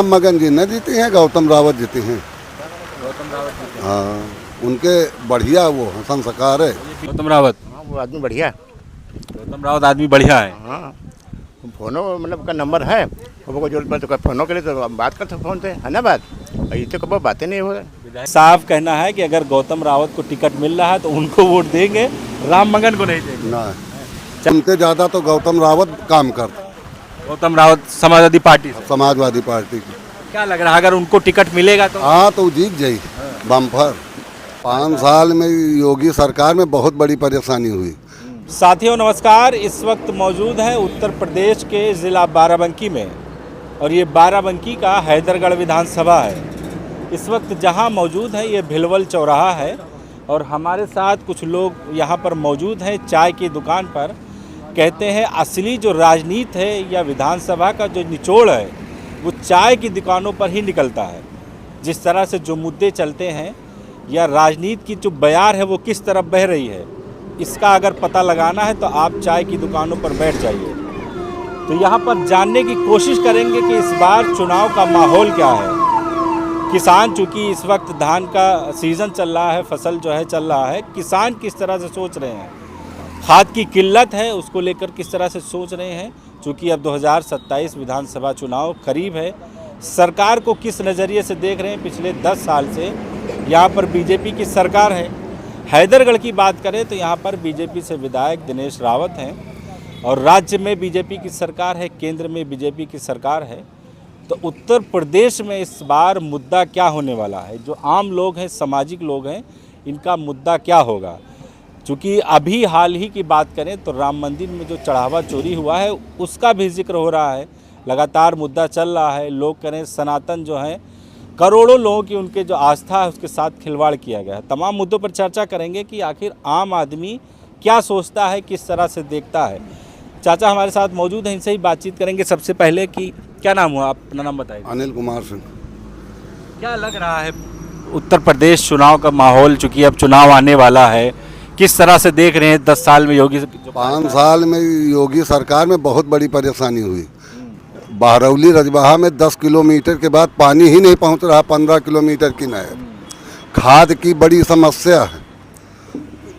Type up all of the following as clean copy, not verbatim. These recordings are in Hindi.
राम मगन जी न जीते हैं, गौतम रावत जीते हैं। गौतम रावत जी थे। हाँ, उनके बढ़िया वो संस्कार है। गौतम रावत, हाँ वो आदमी बढ़िया है। गौतम रावत आदमी बढ़िया है। हाँ फोनो मतलब का नंबर है, वो जो तो फोनों के लिए तो बात करते फ़ोन पे, है ना बात। इतने कब बातें नहीं हो रही। साफ कहना है कि अगर गौतम रावत को टिकट मिल रहा है तो उनको वोट देंगे, राम मगन को नहीं देंगे। ना उनसे ज़्यादा तो गौतम रावत काम करते, गौतम रावत समाजवादी पार्टी से समाजवादी पार्टी की। क्या लग रहा है अगर उनको टिकट मिलेगा तो? हाँ तो जीत जाई बम्पर। 5 साल में योगी सरकार में बहुत बड़ी परेशानी हुई। साथियों नमस्कार, इस वक्त मौजूद है उत्तर प्रदेश के ज़िला बाराबंकी में और ये बाराबंकी का हैदरगढ़ विधानसभा है। इस वक्त जहां मौजूद है ये भिलवल चौराहा है और हमारे साथ कुछ लोग यहां पर मौजूद हैं चाय की दुकान पर। कहते हैं असली जो राजनीति है या विधानसभा का जो निचोड़ है वो चाय की दुकानों पर ही निकलता है। जिस तरह से जो मुद्दे चलते हैं या राजनीति की जो बयार है वो किस तरफ बह रही है, इसका अगर पता लगाना है तो आप चाय की दुकानों पर बैठ जाइए। तो यहाँ पर जानने की कोशिश करेंगे कि इस बार चुनाव का माहौल क्या है। किसान चूँकि इस वक्त धान का सीज़न चल रहा है, फसल जो है चल रहा है, किसान किस तरह से सोच रहे हैं, खाद की किल्लत है उसको लेकर किस तरह से सोच रहे हैं। चूँकि अब 2027 विधानसभा चुनाव करीब है, सरकार को किस नज़रिए से देख रहे हैं। पिछले 10 साल से यहाँ पर बीजेपी की सरकार है। हैदरगढ़ की बात करें तो यहाँ पर बीजेपी से विधायक दिनेश रावत हैं और राज्य में बीजेपी की सरकार है, केंद्र में बीजेपी की सरकार है। तो उत्तर प्रदेश में इस बार मुद्दा क्या होने वाला है, जो आम लोग हैं, सामाजिक लोग हैं, इनका मुद्दा क्या होगा। चूँकि अभी हाल ही की बात करें तो राम मंदिर में जो चढ़ावा चोरी हुआ है उसका भी जिक्र हो रहा है, लगातार मुद्दा चल रहा है। लोग करें सनातन जो हैं, करोड़ों लोगों की उनके जो आस्था है उसके साथ खिलवाड़ किया गया है। तमाम मुद्दों पर चर्चा करेंगे कि आखिर आम आदमी क्या सोचता है, किस तरह से देखता है। चाचा हमारे साथ मौजूद हैं, इनसे ही बातचीत करेंगे। सबसे पहले कि क्या नाम हुआ, आप अपना नाम बताइए। अनिल कुमार सिंह। क्या लग रहा है उत्तर प्रदेश चुनाव का माहौल, चूँकि अब चुनाव आने वाला है, किस तरह से देख रहे हैं 10 साल में योगी 5 साल में योगी सरकार में बहुत बड़ी परेशानी हुई। बहरौली रजबाहा में 10 किलोमीटर के बाद पानी ही नहीं पहुंच रहा, 15 किलोमीटर की नहर। खाद की बड़ी समस्या है,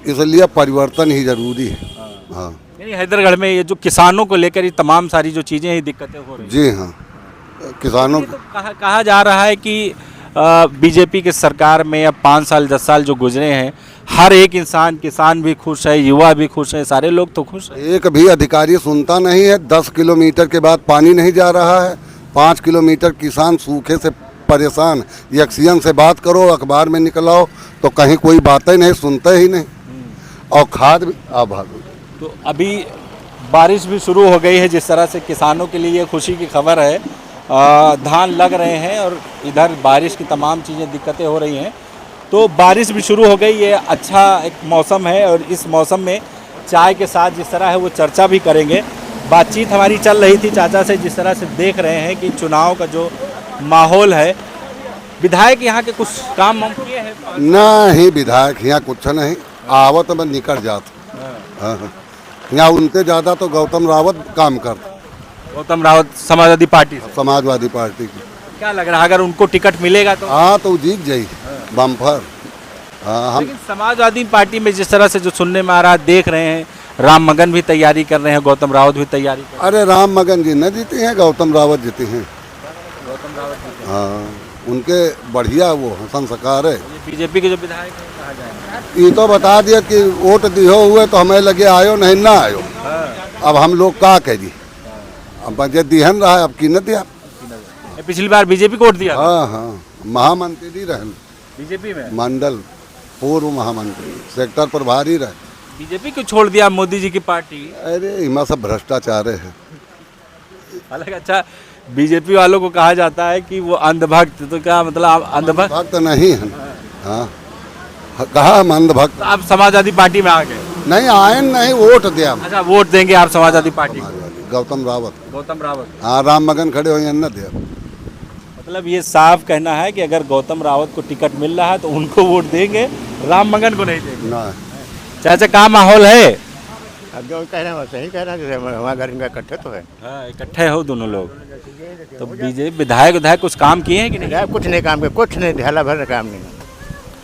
इसलिए परिवर्तन ही जरूरी है। हाँ यानी हैदरगढ़ में ये जो किसानों को लेकर ये तमाम सारी जो चीज़ें हैं, दिक्कतें हो रही हैं। जी हाँ, किसानों तो कहा जा रहा है कि बीजेपी के सरकार में अब 5 साल 10 साल जो गुजरे हैं, हर एक इंसान, किसान भी खुश है, युवा भी खुश है, सारे लोग तो खुश हैं। एक भी अधिकारी सुनता नहीं है। 10 किलोमीटर के बाद पानी नहीं जा रहा है, 5 किलोमीटर किसान सूखे से परेशान। एक्सीएन से बात करो, अखबार में निकलाओ तो कहीं कोई बातें नहीं, सुनते ही नहीं। और खाद भी तो अभी बारिश भी शुरू हो गई है, जिस तरह से किसानों के लिए खुशी की खबर है। धान लग रहे हैं और इधर बारिश की तमाम चीज़ें दिक्कतें हो रही हैं, तो बारिश भी शुरू हो गई। ये अच्छा एक मौसम है और इस मौसम में चाय के साथ जिस तरह है वो चर्चा भी करेंगे। बातचीत हमारी चल रही थी चाचा से, जिस तरह से देख रहे हैं कि चुनाव का जो माहौल है, विधायक यहाँ के कुछ काम वाम किए हैं? नहीं, विधायक यहाँ कुछ नहीं, आवत में निकल जाता। हाँ, यहाँ उनसे ज़्यादा तो गौतम रावत काम करते, गौतम रावत समाजवादी पार्टी से। समाजवादी पार्टी की। क्या लग रहा है अगर उनको टिकट मिलेगा तो? हाँ तो जीत जाई बम्पर। हाँ हम लेकिन समाजवादी पार्टी में जिस तरह से जो सुनने में आ रहा है, देख रहे हैं राम मगन भी तैयारी कर रहे हैं, गौतम रावत भी तैयारी कर रहे अरे राम मगन जी न जीते हैं, गौतम रावत जीते हैं। हैं। गौतम रावत जी हाँ, उनके बढ़िया वो संस्कार है। बीजेपी के जो विधायक हैं कहा जाए। ये तो बता दिया कि वोट दियो हुए तो हमें लगे आयो नहीं ना आयो। अब हम लोग का कह दी, अब बजे दिहन रहा है, अब की न दिया। पिछली बार बीजेपी को वोट दिया। हाँ हाँ, महामंत्री रहन, बीजेपी में मंडल पूर्व महामंत्री, सेक्टर प्रभारी रहे। बीजेपी को छोड़ दिया मोदी जी की पार्टी। अरे इमा सब भ्रष्टाचार है। हालांकि अच्छा, बीजेपी वालों को कहा जाता है कि वो अंधभक्त, तो क्या मतलब अंधभक्त? भक्त नहीं है। हाँ, कहा हम अंधभक्त। तो आप समाजवादी पार्टी में आ गए? नहीं आए, नहीं वोट दिया। अच्छा, वोट देंगे आप समाजवादी पार्टी को? गौतम रावत। गौतम रावत। हाँ, राम मगन खड़े हुए न दिया। मतलब ये साफ कहना है कि अगर गौतम रावत को टिकट मिल रहा है तो उनको वोट देंगे, राम मगन को नहीं देंगे। ना चाचा, क्या माहौल है? अब जो कह रहे हैं वो सही कह रहे हैं, जैसे हमारे घर इनका इकट्ठे तो है। हाँ, इकट्ठे हो दोनों लोग। तो बीजेपी विधायक कुछ काम किए हैं कि नहीं? यार कुछ नहीं काम किया, कुछ नहीं, ढाला भर काम नहीं।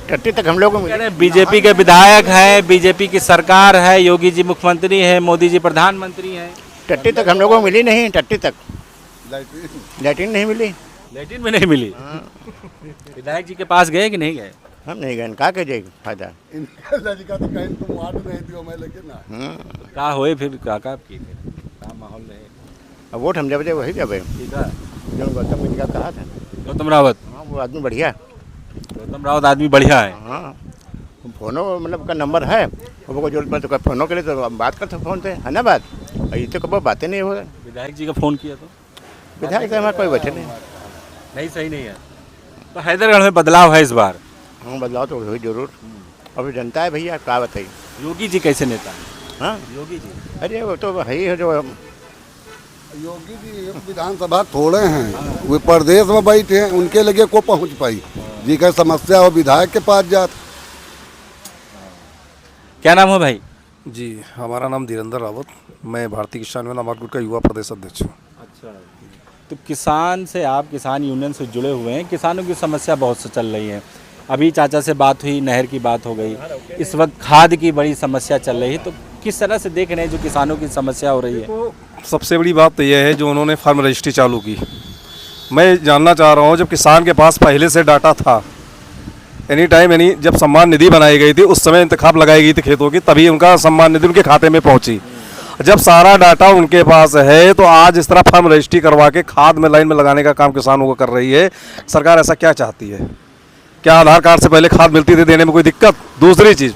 टट्टी तक हम लोग को कह मिली। रहे हैं बीजेपी के विधायक हैं, बीजेपी की सरकार है, योगी जी मुख्यमंत्री हैं, मोदी जी प्रधानमंत्री हैं। टट्टी तक हम लोगों को मिली नहीं, टट्टी तक लैट्रिन नहीं मिली। लेटिन में नहीं मिली। विधायक जी के पास गए कि नहीं गए? हम नहीं गए, कहा के जाए फायदा। का होए फिर का की फिर का माहौल रहे? अब वोट हम जब दे वही जब ठीक है। जो गौतम जी का कहा था। गौतम रावत। हाँ वो आदमी बढ़िया। गौतम रावत आदमी बढ़िया है। हाँ फोनो मतलब का नंबर है, वो जरूरत पड़े तो फोनो के लिए तो बात करते फोन से, है ना बात। ये तो कब बातें नहीं हो। विधायक जी का फोन किया तो विधायक से हमारा कोई बचे नहीं। नहीं, सही नहीं है। तो हैदरगढ़ में बदलाव है इस बार। हाँ बदलाव तो हुई जरूर। अभी जनता है भैया, क्या बताइए। योगी जी कैसे नेता हैं? हाँ योगी जी अरे वो तो है ही है जो। योगी जी एक विधानसभा थोड़े हैं, वे प्रदेश में बैठे हैं, उनके लगे को पहुंच पाई जी का समस्या हो विधायक के पास जात। क्या नाम है भाई? जी हमारा नाम धीरेन्द्र रावत, मैं भारतीय किसान यूनियन अमरगढ़ का युवा प्रदेश अध्यक्ष हूँ। अच्छा, तो किसान से आप किसान यूनियन से जुड़े हुए हैं, किसानों की समस्या बहुत से चल रही है। अभी चाचा से बात हुई, नहर की बात हो गई, इस वक्त खाद की बड़ी समस्या चल रही है। तो किस तरह से देख रहे हैं जो किसानों की समस्या हो रही है? तो सबसे बड़ी बात तो यह है जो उन्होंने फार्म रजिस्ट्री चालू की। मैं जानना चाह रहा हूँ, जब किसान के पास पहले से डाटा था, एनी टाइम यानी जब सम्मान निधि बनाई गई थी उस समय इंतखाब लगाई गई थी खेतों की, तभी उनका सम्मान निधि उनके खाते में पहुंची। जब सारा डाटा उनके पास है तो आज इस तरह फार्म रजिस्ट्री करवा के खाद में लाइन में लगाने का काम किसानों को कर रही है सरकार। ऐसा क्या चाहती है? क्या आधार कार्ड से पहले खाद मिलती थी, देने में कोई दिक्कत? दूसरी चीज़,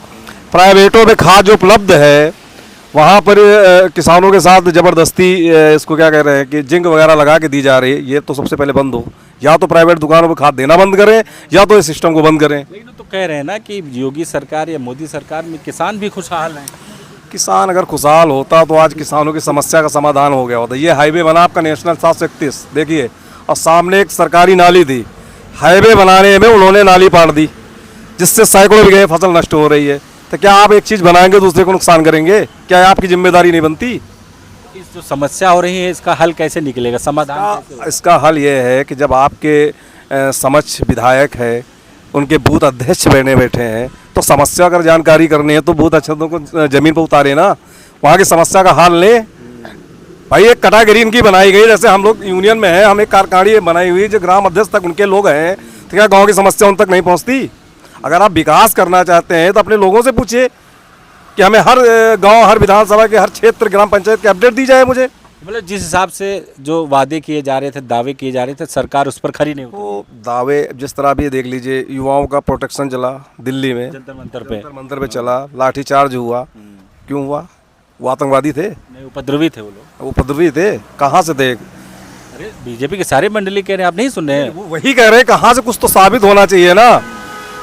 प्राइवेटों में खाद जो उपलब्ध है वहाँ पर किसानों के साथ ज़बरदस्ती इसको क्या कह रहे हैं कि जिंक वगैरह लगा के दी जा रही है। ये तो सबसे पहले बंद हो, या तो प्राइवेट दुकानों में खाद देना बंद करें या तो इस सिस्टम को बंद करें। लेकिन तो कह रहे हैं ना कि योगी सरकार या मोदी सरकार में किसान भी खुशहाल हैं। किसान अगर खुशहाल होता तो आज किसानों की समस्या का समाधान हो गया होता। ये हाईवे बना आपका नेशनल 731 देखिए, और सामने एक सरकारी नाली थी, हाईवे बनाने में उन्होंने नाली पाड़ दी जिससे सैकड़ों बीघे फसल नष्ट हो रही है। तो क्या आप एक चीज़ बनाएंगे दूसरे को नुकसान करेंगे? क्या आपकी जिम्मेदारी नहीं बनती? इस जो समस्या हो रही है इसका हल कैसे निकलेगा, समाधान कैसे होगा? इसका हल ये है कि जब आपके समक्ष विधायक है, उनके बूथ अध्यक्ष बैठे हैं, तो समस्या अगर जानकारी करनी है तो बूथ अध्यक्षों को ज़मीन पर उतारे ना, वहाँ की समस्या का हल लें। भाई एक कैटेगरी इनकी बनाई गई, जैसे हम लोग यूनियन में हैं, हम एक कारखानी बनाई हुई जो ग्राम अध्यक्ष तक उनके लोग हैं, तो क्या गाँव की समस्या उन तक नहीं पहुँचती? अगर आप विकास करना चाहते हैं तो अपने लोगों से पूछिए कि हमें हर गांव, हर विधानसभा के हर क्षेत्र, ग्राम पंचायत की अपडेट दी जाए मुझे। मतलब जिस हिसाब से जो वादे किए जा रहे थे, दावे किए जा रहे थे, सरकार उस पर खरी नहीं उतरी। तो दावे जिस तरह भी देख लीजिए, युवाओं का प्रोटेक्शन चला दिल्ली में, जंतर मंतर पे चला, लाठीचार्ज हुआ। क्यों हुआ? वो आतंकवादी थे, नहीं, उपद्रवी थे वो लोग। वो उपद्रवी थे। कहाँ से थे? अरे बीजेपी के सारे मंडली कह रहे हैं, आप नहीं सुन रहे हैं? वो वही कह रहे हैं, कहाँ से कुछ तो साबित होना चाहिए ना।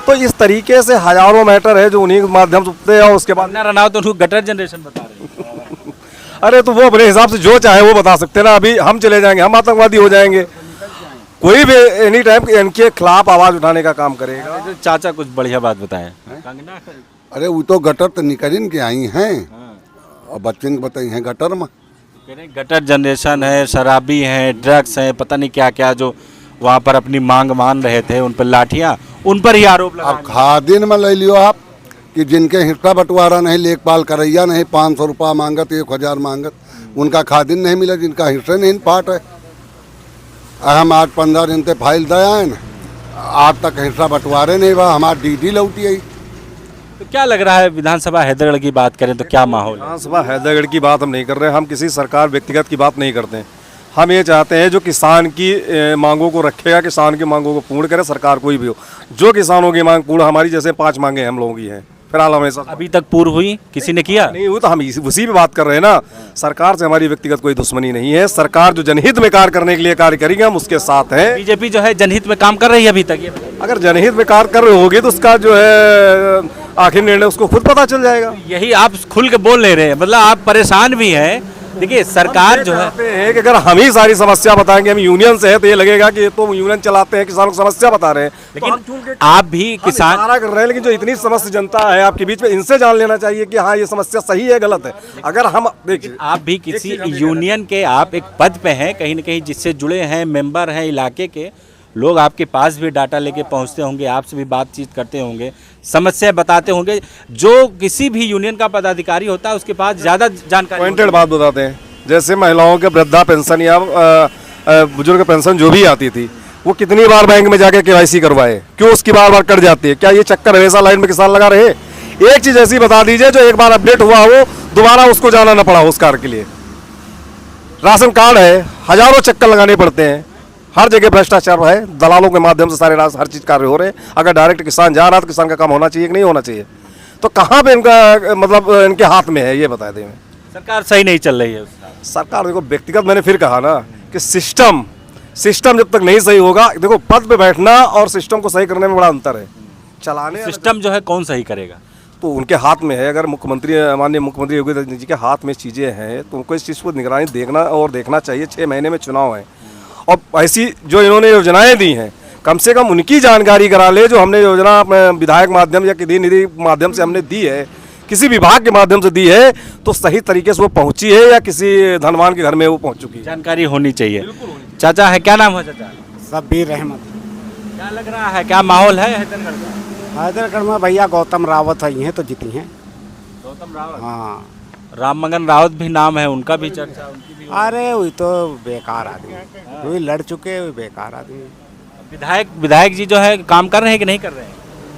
तो इस तरीके से हजारों मैटर है जो उन्हीं के माध्यम से उठते हैं और उसके बाद कंगना रनावत तो उनको गटर जनरेशन बता रहे हैं। अरे तो वो अपने हिसाब से जो चाहे वो बता सकते हैं ना। अभी हम चले जाएंगे, हम आतंकवादी हो जाएंगे। कोई भी एनी टाइम इनके खिलाफ आवाज उठाने का काम करेगा। जो चाचा कुछ बढ़िया बात बताएं। कंगना अरे वो तो गटर तो निकल के आई हैं और बच्चे को बताई हैं गटर में। कह रहे हैं गटर जनरेशन है, शराबी हैं, ड्रग्स हैं, पता नहीं क्या क्या जो वहाँ पर अपनी मांग मान रहे थे, उन पर लाठियाँ, उन पर ही आरोप लगा। अब खादिन में ले लियो आप कि जिनके हिस्सा बंटवारा नहीं, लेखपाल करैया नहीं, 500 रुपया मांगत, 1000 मांगत, उनका खादिन नहीं मिला, जिनका हिस्से नहीं पाट है। हम आज 15 दिन से फाइल दया न, आज तक हिस्सा बंटवारे नहीं हुआ, हमारा डीडी लौटी आई। तो क्या लग रहा है, विधानसभा हैदरगढ़ की बात करें तो क्या माहौल है? विधानसभा हैदरगढ़ की बात हम नहीं कर रहे, हम किसी सरकार व्यक्तिगत की बात नहीं करते। हम ये चाहते हैं जो किसान की मांगों को रखेगा, किसान की मांगों को पूर्ण करे, सरकार कोई भी हो, जो किसानों की मांग पूर्ण, हमारी जैसे 5 मांगे हम लोगों की हैं फिलहाल हमेशा। अभी तक पूर्ण हुई किसी ने किया नहीं हुई तो हम उसी पे बात कर रहे हैं ना। सरकार से हमारी व्यक्तिगत कोई दुश्मनी नहीं है। सरकार जो जनहित में कार्य करने के लिए कार्य करेंगे हम उसके साथ हैं। बीजेपी जो है जनहित में काम कर रही है अभी तक? ये अगर जनहित में कार्य कर रही होगी तो उसका जो है आखिर निर्णय उसको खुद पता चल जाएगा। यही आप खुल के बोल ले रहे हैं, मतलब आप परेशान भी हैं देखिए सरकार जो है है कि अगर हम ही सारी समस्या बताएंगे, हम यूनियन से है, तो ये लगेगा कि ये तो यूनियन चलाते हैं, किसानों को समस्या बता रहे हैं। लेकिन आप भी किसान इशारा कर रहे हैं, लेकिन जो इतनी समस्त जनता है आपके बीच में, इनसे जान लेना चाहिए कि हाँ ये समस्या सही है गलत है। अगर हम देखिए, आप भी किसी यूनियन के आप एक पद पे हैं कहीं ना कहीं, जिससे जुड़े हैं, मेंबर हैं, इलाके के लोग आपके पास भी डाटा लेके पहुंचते होंगे, आपसे भी बातचीत करते होंगे, समस्या बताते होंगे। जो किसी भी यूनियन का पदाधिकारी होता है उसके पास ज़्यादा जानकारी पॉइंटेड बात बताते हैं। जैसे महिलाओं के वृद्धा पेंशन या बुजुर्ग पेंशन जो भी आती थी, वो कितनी बार बैंक में जाके केवाईसी करवाए, क्यों उसकी बार बार कट जाती है? क्या ये चक्कर हमेशा लाइन में किसान लगा रहे? एक चीज़ ऐसी बता दीजिए जो एक बार अपडेट हुआ हो, दोबारा उसको जाना ना पड़ा हो उस कार्य के लिए। राशन कार्ड है, हजारों चक्कर लगाने पड़ते हैं, हर जगह भ्रष्टाचार है, दलालों के माध्यम से सारे हर चीज़ कार्य हो रहे हैं। अगर डायरेक्ट किसान जा रहा है तो किसान का काम होना चाहिए कि नहीं होना चाहिए? तो कहाँ पे इनका मतलब इनके हाथ में है, ये बता दें। सरकार सही नहीं चल रही है उसका। सरकार देखो, व्यक्तिगत मैंने फिर कहा ना कि सिस्टम जब तक नहीं सही होगा, देखो पद पे बैठना और सिस्टम को सही करने में बड़ा अंतर है। चलाने सिस्टम जो है कौन सही करेगा? तो उनके हाथ में है। अगर माननीय मुख्यमंत्री योगी आदित्यनाथ जी के हाथ में चीज़ें हैं तो उनको इस चीज़ को निगरानी देखना चाहिए। 6 महीने में चुनाव है और ऐसी जो इन्होंने योजनाएं दी हैं, कम से कम उनकी जानकारी करा ले। जो हमने योजना विधायक माध्यम या किसी निधि माध्यम से हमने दी है, किसी विभाग के माध्यम से दी है, तो सही तरीके से वो पहुंची है या किसी धनवान के घर में वो पहुंच चुकी है? जानकारी होनी चाहिए। चाचा है, क्या नाम है चाचा? शब्बीर अहमद। क्या लग रहा है, क्या माहौल है हैदरगढ़ का? हैदरगढ़ में भैया गौतम रावत आई हैं तो जीती हैं। गौतम रावत, हाँ। राममंगन रावत भी नाम है, उनका भी चर्चा, उनकी भी। अरे वही तो बेकार आदमी, वही लड़ चुके, वही बेकार आदमी। विधायक जी जो है काम कर रहे हैं कि नहीं कर रहे हैं?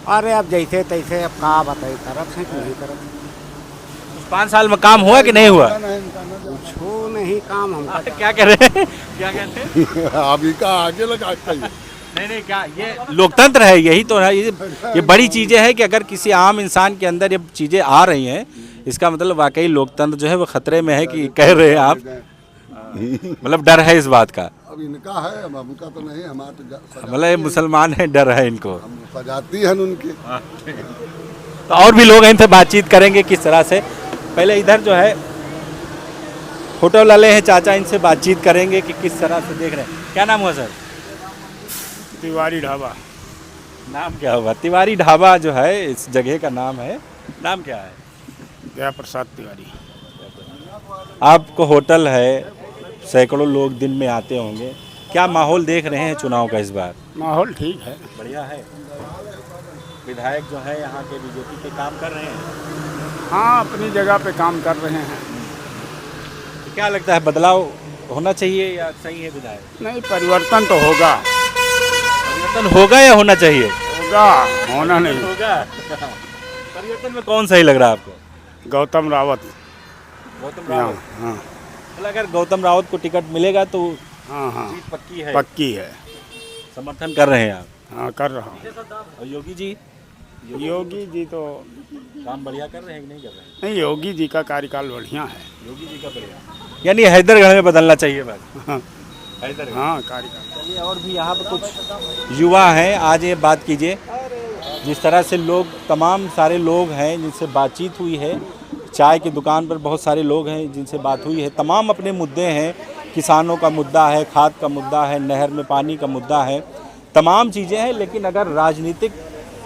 अरे अब जैसे तैसे, अब कहा बताइए, करत हैं कि नहीं करत? 5 साल में काम हुआ कि नहीं हुआ? कुछो नहीं काम हमका। क्या कह रहे हैं, क्या कहते हैं? अभी का आगे लगा नहीं, क्या ये लोकतंत्र है? यही तो है। ये बड़ी चीज़ें हैं कि अगर किसी आम इंसान के अंदर ये चीज़ें आ रही हैं, इसका मतलब वाकई लोकतंत्र जो है वो खतरे में है कि कह रहे हैं आप, मतलब डर है इस बात का। अब इनका है, अब हमका तो नहीं, हमारा तो मतलब ये मुसलमान है, डर है इनको। सजाती है उनकी। तो और भी लोग हैं, इनसे बातचीत करेंगे किस तरह से। पहले इधर जो है होटल वाले हैं चाचा, इनसे बातचीत करेंगे कि किस तरह से देख रहे हैं। क्या नाम हुआ सर? तिवारी ढाबा। नाम क्या हुआ? तिवारी ढाबा जो है इस जगह का नाम है। नाम क्या है? जया प्रसाद तिवारी। आपको होटल है, सैकड़ों लोग दिन में आते होंगे, क्या माहौल देख रहे हैं चुनाव का इस बार? माहौल ठीक है। बढ़िया है। विधायक जो है यहाँ के बीजेपी के काम कर रहे हैं? हाँ, अपनी जगह पे काम कर रहे हैं। तो क्या लगता है, बदलाव होना चाहिए या सही है विधायक? नहीं, परिवर्तन तो होगा। परिवर्तन होगा या होना चाहिए? होगा, होना नहीं। होगा। परिवर्तन में कौन सही लग रहा है आपको? गौतम रावत। गौतम हाँ रावत। हाँ मतलब अगर गौतम रावत को टिकट मिलेगा तो हाँ जीत पक्की है? पक्की है। समर्थन कर रहे हैं आप? हाँ, कर रहा हूँ। और योगी जी? योगी जी तो काम बढ़िया कर रहे हैं कि नहीं कर रहे हैं? नहीं, योगी जी का कार्यकाल बढ़िया है। योगी जी का बढ़िया, यानी हैदरगढ़ में बदलना चाहिए बस। हाँ हैदरगढ़। हाँ, कार्यकाल। चलिए, और भी यहाँ पर कुछ युवा हैं, आज ये बात कीजिए। जिस तरह से लोग, तमाम सारे लोग हैं जिनसे बातचीत हुई है, चाय की दुकान पर बहुत सारे लोग हैं जिनसे बात हुई है, तमाम अपने मुद्दे हैं। किसानों का मुद्दा है, खाद का मुद्दा है, नहर में पानी का मुद्दा है, तमाम चीज़ें हैं। लेकिन अगर राजनीतिक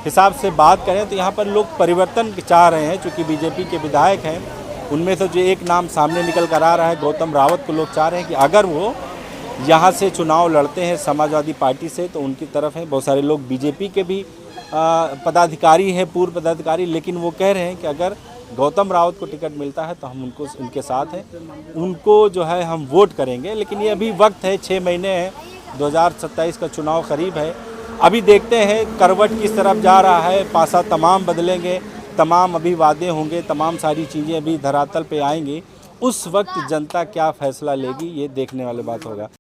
हिसाब से बात करें तो यहाँ पर लोग परिवर्तन चाह रहे हैं। चूँकि बीजेपी के विधायक हैं, उनमें से जो एक नाम सामने निकल कर आ रहा है, गौतम रावत को लोग चाह रहे हैं कि अगर वो यहाँ से चुनाव लड़ते हैं समाजवादी पार्टी से तो उनकी तरफ हैं। बहुत सारे लोग बीजेपी के भी पदाधिकारी हैं, पूर्व पदाधिकारी, लेकिन वो कह रहे हैं कि अगर गौतम रावत को टिकट मिलता है तो हम उनके साथ हैं, उनको जो है हम वोट करेंगे। लेकिन ये अभी वक्त है, 6 महीने हैं, 2027 का चुनाव करीब है। अभी देखते हैं करवट किस तरफ जा रहा है, पासा तमाम बदलेंगे, तमाम अभी वादे होंगे, तमाम सारी चीज़ें अभी धरातल पे आएंगी। उस वक्त जनता क्या फैसला लेगी, ये देखने वाली बात होगा।